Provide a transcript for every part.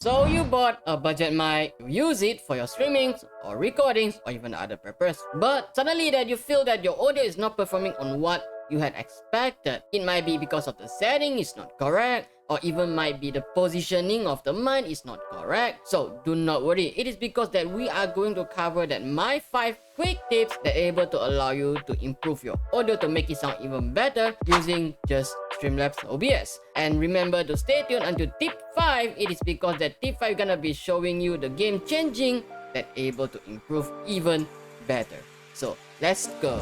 So you bought a budget mic, you use it for your streamings or recordings or even other purpose. But suddenly that you feel that your audio is not performing on what you had expected. It might be because of the setting is not correct, or even might be the positioning of the mic is not correct. So do not worry, it is because that we are going to cover that my 5 quick tips that are able to allow you to improve your audio to make it sound even better using just Streamlabs OBS. And remember to stay tuned until tip 5. It is because that tip 5 gonna be showing you the game changing that able to improve even better. So let's go.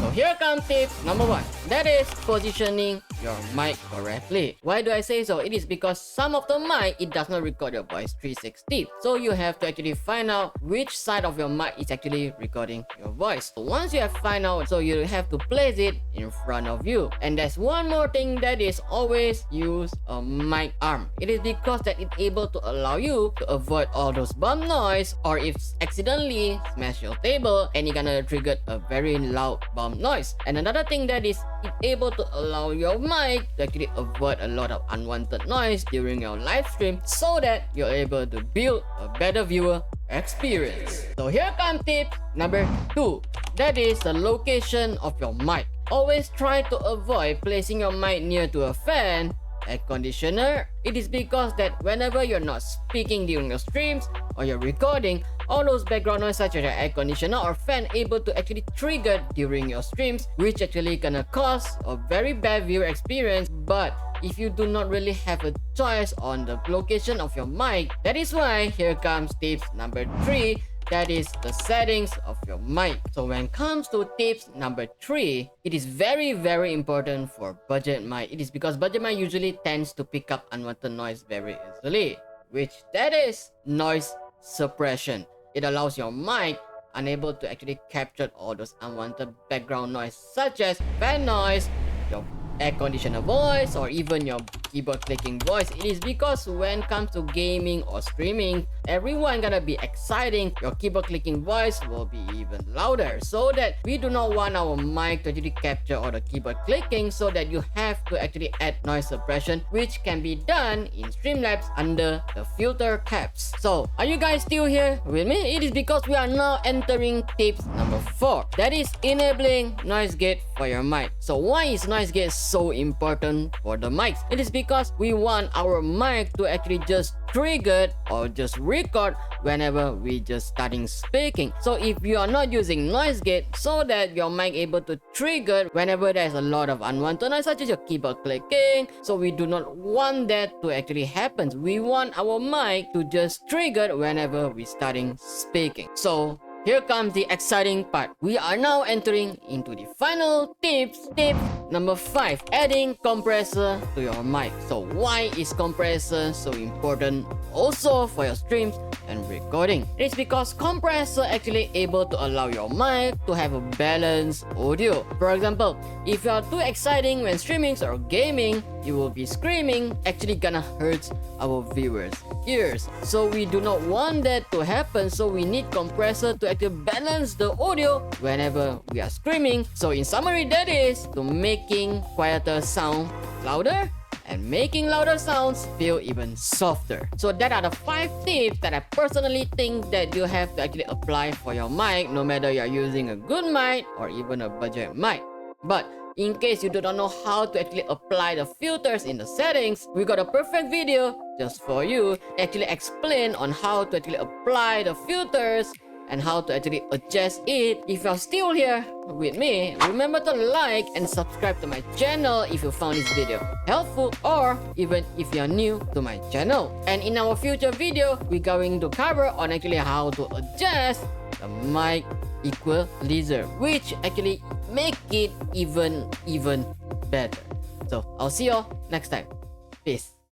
So here comes tip number 1. That is positioning your mic correctly. Why do I say so? It is because some of the mic, it does not record your voice 360. So you have to actually find out which side of your mic is actually recording your voice. So once you have find out, so you have to place it in front of you. And there's one more thing, that is always use a mic arm. It is because that it's able to allow you to avoid all those bump noise, or if accidentally smash your table and it's gonna trigger a very loud bump noise. And another thing that is it's able to allow your mic to actually avoid a lot of unwanted noise during your live stream, so that you're able to build a better viewer experience. So here comes tip number 2. That is the location of your mic. Always try to avoid placing your mic near to a fan, air conditioner. It is because that whenever you're not speaking during your streams or you're recording, all those background noise such as your air conditioner or fan able to actually trigger during your streams, which actually gonna cause a very bad viewer experience. But if you do not really have a choice on the location of your mic, that is why here comes tips number 3. That is the settings of your mic. So when it comes to tips number 3, it is very important for budget mic. It is because budget mic usually tends to pick up unwanted noise very easily, which that is noise suppression. It allows your mic unable to actually capture all those unwanted background noise such as fan noise, your air conditioner voice, or even your keyboard clicking voice. It is because when it comes to gaming or streaming, everyone gonna be exciting, your keyboard clicking voice will be even louder, so that we do not want our mic to actually capture all the keyboard clicking, so that you have to actually add noise suppression, which can be done in Streamlabs under the filter caps. So are you guys still here with me? It is because we are now entering tips number 4. That is enabling noise gate for your mic. So why is noise gate so important for the mics? It is because we want our mic to actually just trigger or just record whenever we just starting speaking. So if you are not using noise gate, so that your mic able to trigger whenever there's a lot of unwanted noise such as your keyboard clicking, so we do not want that to actually happen. We want our mic to just trigger whenever we starting speaking. So here comes the exciting part. We are now entering into the final tips. Tip number 5. Adding compressor to your mic. So why is compressor so important also for your streams and recording? It's because compressor actually able to allow your mic to have a balanced audio. For example, if you are too exciting when streaming or gaming, you will be screaming, actually gonna hurt our viewers' ears. So we do not want that to happen, so we need compressor to actually balance the audio whenever we are screaming. So in summary, that is to making quieter sound louder and making louder sounds feel even softer. So that are the 5 tips that I personally think that you have to actually apply for your mic, no matter you are using a good mic or even a budget mic. But in case you do not know how to actually apply the filters in the settings, we got a perfect video just for you, actually explain on how to actually apply the filters and how to actually adjust it. If you're still here with me, remember to like and subscribe to my channel if you found this video helpful, or even if you're new to my channel. And in our future video, we're going to cover on actually how to adjust the mic equalizer, which actually make it even better. So I'll see you all next time. Peace.